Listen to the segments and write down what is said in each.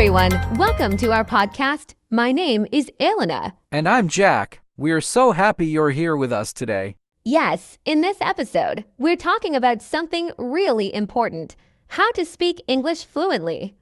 everyone, welcome to our podcast. My name is Elena. And I'm Jack. We're so happy you're here with us today. Yes, in this episode, we're talking about something really important: how to speak English fluently.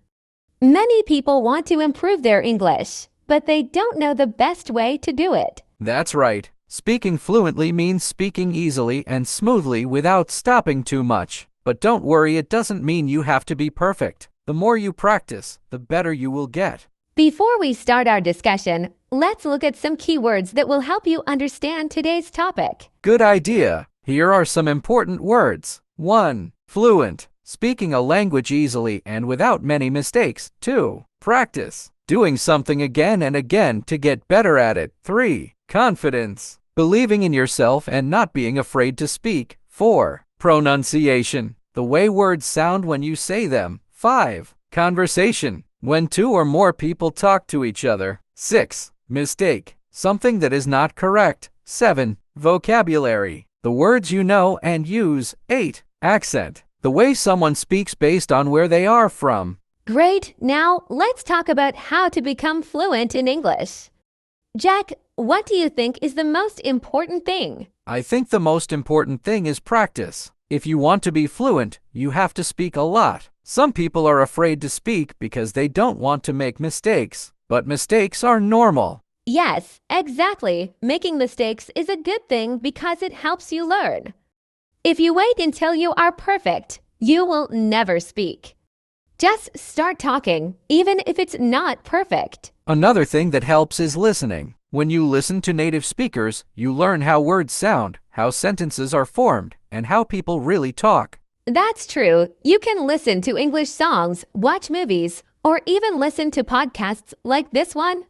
Many people want to improve their English, but they don't know the best way to do it. That's right. Speaking fluently means speaking easily and smoothly without stopping too much. But don't worry, it doesn't mean you have to be perfect. The more you practice, the better you will get. Before we start our discussion, let's look at some keywords that will help you understand today's topic. Good idea. Here are some important words. 1. Fluent. Speaking a language easily and without many mistakes. 2. Practice. Doing something again and again to get better at it. 3. Confidence. Believing in yourself and not being afraid to speak. 4. Pronunciation. The way words sound when you say them. 5. Conversation. When two or more people talk to each other. 6. Mistake. Something that is not correct. 7. Vocabulary. The words you know and use. 8. Accent. The way someone speaks based on where they are from. Great! Now, let's talk about how to become fluent in English. Jack, what do you think is the most important thing? I think the most important thing is practice. If you want to be fluent, you have to speak a lot. Some people are afraid to speak because they don't want to make mistakes, but mistakes are normal. Yes, exactly. Making mistakes is a good thing because it helps you learn. If you wait until you are perfect, you will never speak. Just start talking, even if it's not perfect. Another thing that helps is listening. When you listen to native speakers, you learn how words sound, how sentences are formed, and how people really talk. That's true. You can listen to English songs, watch movies, or even listen to podcasts like this one.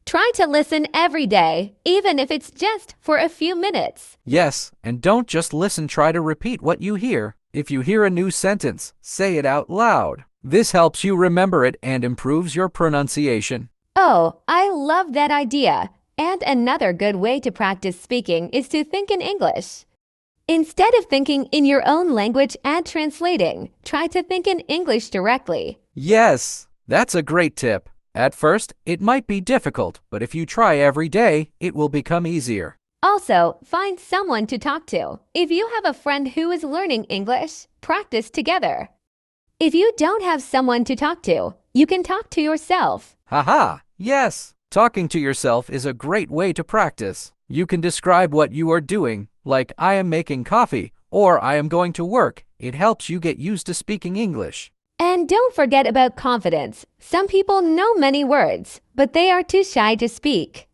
Try to listen every day, even if it's just for a few minutes. Yes, and don't just listen, try to repeat what you hear. If you hear a new sentence, say it out loud. This helps you remember it and improves your pronunciation. Oh, I love that idea. And another good way to practice speaking is to think in English. Instead of thinking in your own language and translating, try to think in English directly. Yes, that's a great tip. At first, it might be difficult, but if you try every day, it will become easier. Also, find someone to talk to. If you have a friend who is learning English, practice together. If you don't have someone to talk to, you can talk to yourself. Haha, yes! Talking to yourself is a great way to practice. You can describe what you are doing, like I am making coffee, or I am going to work. It helps you get used to speaking English. And don't forget about confidence. Some people know many words, but they are too shy to speak.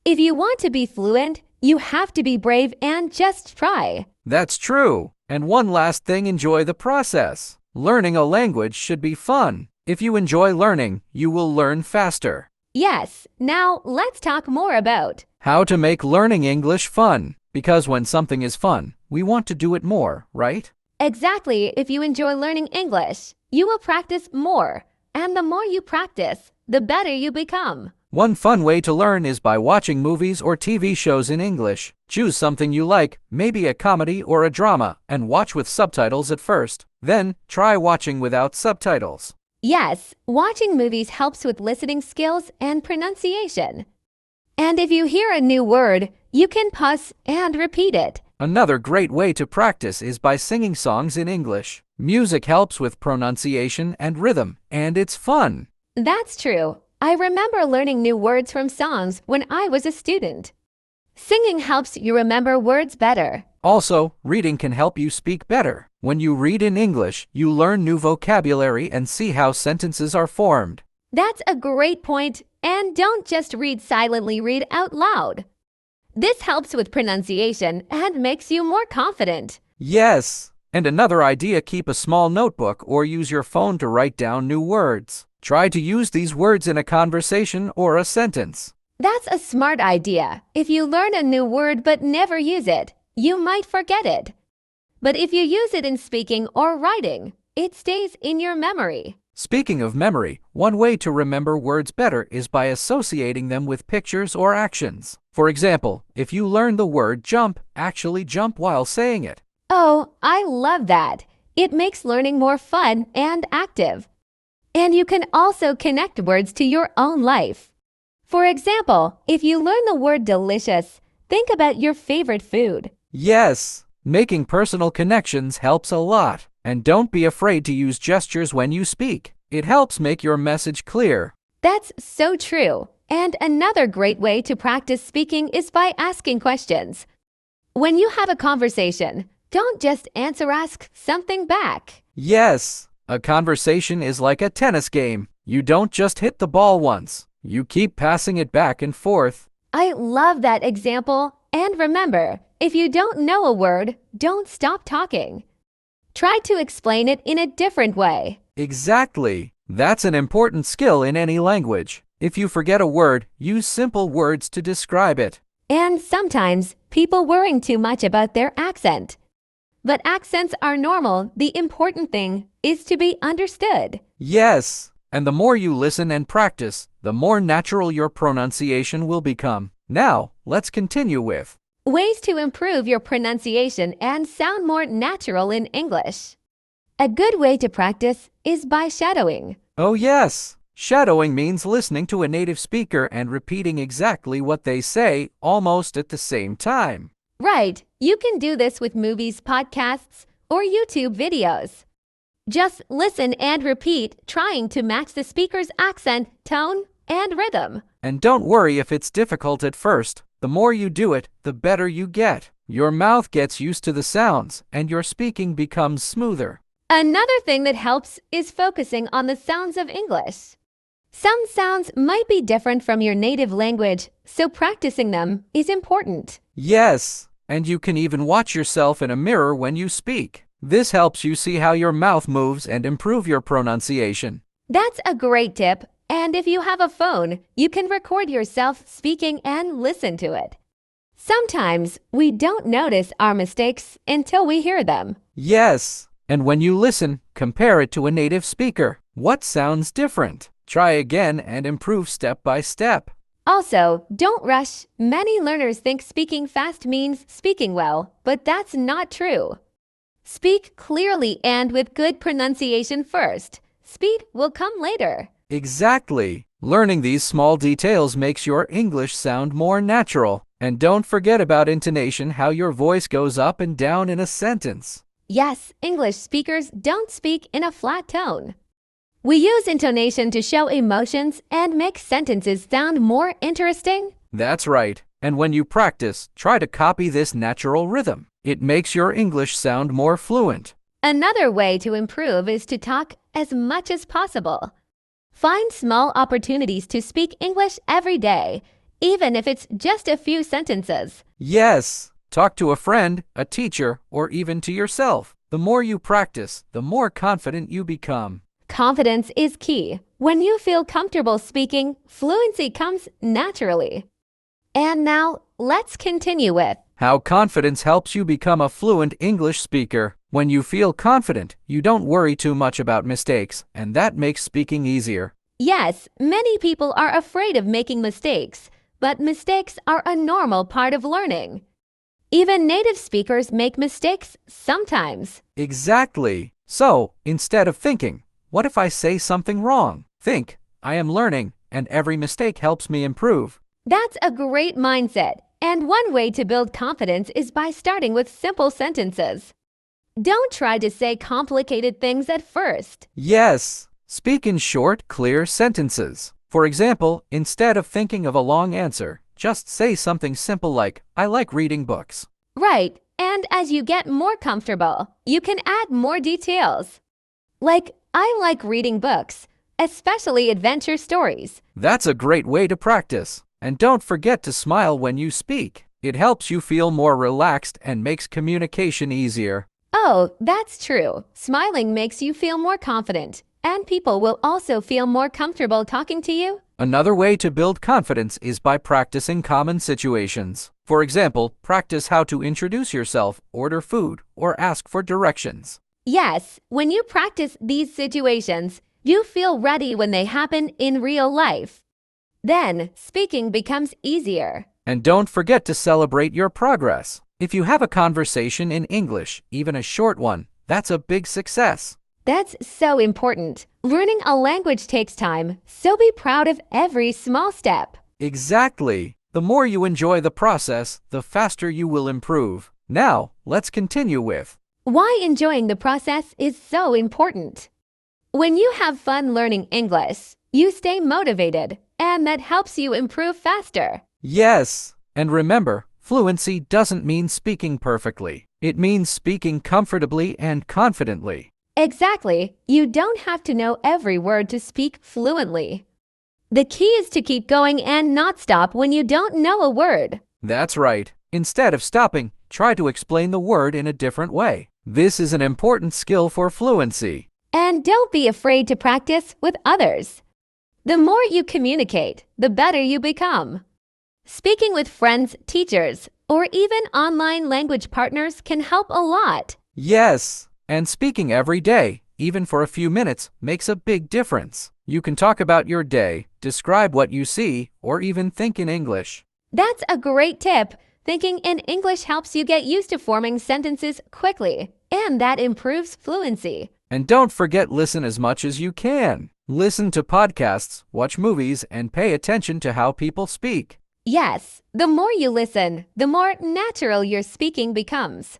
If you want to be fluent, you have to be brave and just try. That's true. And one last thing, enjoy the process. Learning a language should be fun. If you enjoy learning, you will learn faster. Yes, now let's talk more about how to make learning English fun. Because when something is fun, we want to do it more, right? Exactly. If you enjoy learning English, you will practice more. And the more you practice, the better you become. One fun way to learn is by watching movies or TV shows in English. Choose something you like, maybe a comedy or a drama, and watch with subtitles at first. Then, try watching without subtitles. Yes, watching movies helps with listening skills and pronunciation. And if you hear a new word, you can pause and repeat it. Another great way to practice is by singing songs in English. Music helps with pronunciation and rhythm, and it's fun. That's true. I remember learning new words from songs when I was a student. Singing helps you remember words better. Also, reading can help you speak better. When you read in English, you learn new vocabulary and see how sentences are formed. That's a great point. And don't just read silently, read out loud. This helps with pronunciation and makes you more confident. Yes! And another idea, keep a small notebook or use your phone to write down new words. Try to use these words in a conversation or a sentence. That's a smart idea. If you learn a new word but never use it, you might forget it. But if you use it in speaking or writing, it stays in your memory. Speaking of memory, one way to remember words better is by associating them with pictures or actions. For example, if you learn the word jump, actually jump while saying it. Oh, I love that. It makes learning more fun and active. And you can also connect words to your own life. For example, if you learn the word delicious, think about your favorite food. Yes, making personal connections helps a lot. And don't be afraid to use gestures when you speak. It helps make your message clear. That's so true. And another great way to practice speaking is by asking questions. When you have a conversation, don't just ask something back. Yes, a conversation is like a tennis game. You don't just hit the ball once. You keep passing it back and forth. I love that example. And remember, if you don't know a word, don't stop talking. Try to explain it in a different way. Exactly. That's an important skill in any language. If you forget a word, use simple words to describe it. And sometimes people worrying too much about their accent. But accents are normal. The important thing is to be understood. Yes, and the more you listen and practice, the more natural your pronunciation will become. Now, let's continue with ways to improve your pronunciation and sound more natural in English. A good way to practice is by shadowing. Oh yes, shadowing means listening to a native speaker and repeating exactly what they say almost at the same time. Right, you can do this with movies, podcasts, or YouTube videos. Just listen and repeat, trying to match the speaker's accent, tone, and rhythm. And don't worry if it's difficult at first. The more you do it, the better you get. Your mouth gets used to the sounds, and your speaking becomes smoother. Another thing that helps is focusing on the sounds of English. Some sounds might be different from your native language, so practicing them is important. Yes, and you can even watch yourself in a mirror when you speak. This helps you see how your mouth moves and improve your pronunciation. That's a great tip. And if you have a phone, you can record yourself speaking and listen to it. Sometimes we don't notice our mistakes until we hear them. Yes, and when you listen, compare it to a native speaker. What sounds different? Try again and improve step by step. Also, don't rush. Many learners think speaking fast means speaking well, but that's not true. Speak clearly and with good pronunciation first. Speed will come later. Exactly. Learning these small details makes your English sound more natural. And don't forget about intonation, how your voice goes up and down in a sentence. Yes, English speakers don't speak in a flat tone. We use intonation to show emotions and make sentences sound more interesting. That's right. And when you practice, try to copy this natural rhythm. It makes your English sound more fluent. Another way to improve is to talk as much as possible. Find small opportunities to speak English every day, even if it's just a few sentences. Yes, talk to a friend, a teacher, or even to yourself. The more you practice, the more confident you become. Confidence is key. When you feel comfortable speaking, fluency comes naturally. And now, let's continue with how confidence helps you become a fluent English speaker. When you feel confident, you don't worry too much about mistakes, and that makes speaking easier. Yes, many people are afraid of making mistakes, but mistakes are a normal part of learning. Even native speakers make mistakes sometimes. Exactly. So, instead of thinking, what if I say something wrong? Think, I am learning, and every mistake helps me improve. That's a great mindset. And one way to build confidence is by starting with simple sentences. Don't try to say complicated things at first. Yes, speak in short, clear sentences. For example, instead of thinking of a long answer, just say something simple like, I like reading books. Right, and as you get more comfortable, you can add more details. Like, I like reading books, especially adventure stories. That's a great way to practice. And don't forget to smile when you speak. It helps you feel more relaxed and makes communication easier. Oh, that's true. Smiling makes you feel more confident, and people will also feel more comfortable talking to you. Another way to build confidence is by practicing common situations. For example, practice how to introduce yourself, order food, or ask for directions. Yes, when you practice these situations, you feel ready when they happen in real life. Then, speaking becomes easier. And don't forget to celebrate your progress. If you have a conversation in English, even a short one, that's a big success. That's so important. Learning a language takes time, so be proud of every small step. Exactly. The more you enjoy the process, the faster you will improve. Now, let's continue with Why enjoying the process is so important. When you have fun learning English, you stay motivated, and that helps you improve faster. yes. And remember, fluency doesn't mean speaking perfectly. It means speaking comfortably and confidently. Exactly. You don't have to know every word to speak fluently. The key is to keep going and not stop when you don't know a word. That's right. Instead of stopping, try to explain the word in a different way. This is an important skill for fluency. And don't be afraid to practice with others. The more you communicate, the better you become. Speaking with friends, teachers, or even online language partners can help a lot. Yes. And speaking every day, even for a few minutes, makes a big difference. You can talk about your day, describe what you see, or even think in English. That's a great tip. Thinking in English helps you get used to forming sentences quickly, and that improves fluency. And don't forget, listen as much as you can. Listen to podcasts, watch movies, and pay attention to how people speak. Yes, the more you listen, the more natural your speaking becomes.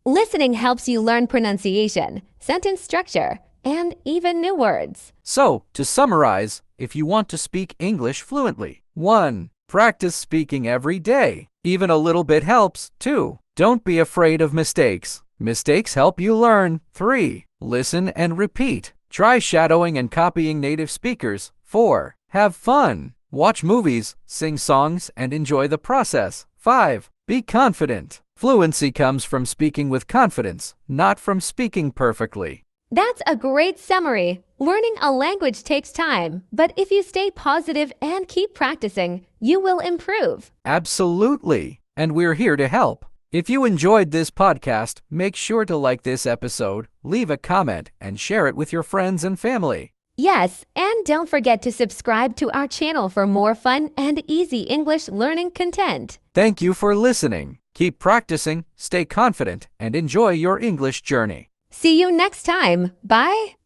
Listening helps you learn pronunciation, sentence structure, and even new words. So, to summarize, if you want to speak English fluently, 1. Practice speaking every day. Even a little bit helps. 2. Don't be afraid of mistakes. Mistakes help you learn. 3. Listen and repeat. Try shadowing and copying native speakers. 4. Have fun. Watch movies, sing songs, and enjoy the process. 5. Be confident. Fluency comes from speaking with confidence, not from speaking perfectly. That's a great summary. Learning a language takes time, but if you stay positive and keep practicing, you will improve. Absolutely. And we're here to help. If you enjoyed this podcast, make sure to like this episode, leave a comment, and share it with your friends and family. Yes, and don't forget to subscribe to our channel for more fun and easy English learning content. Thank you for listening. Keep practicing, stay confident, and enjoy your English journey. See you next time. Bye.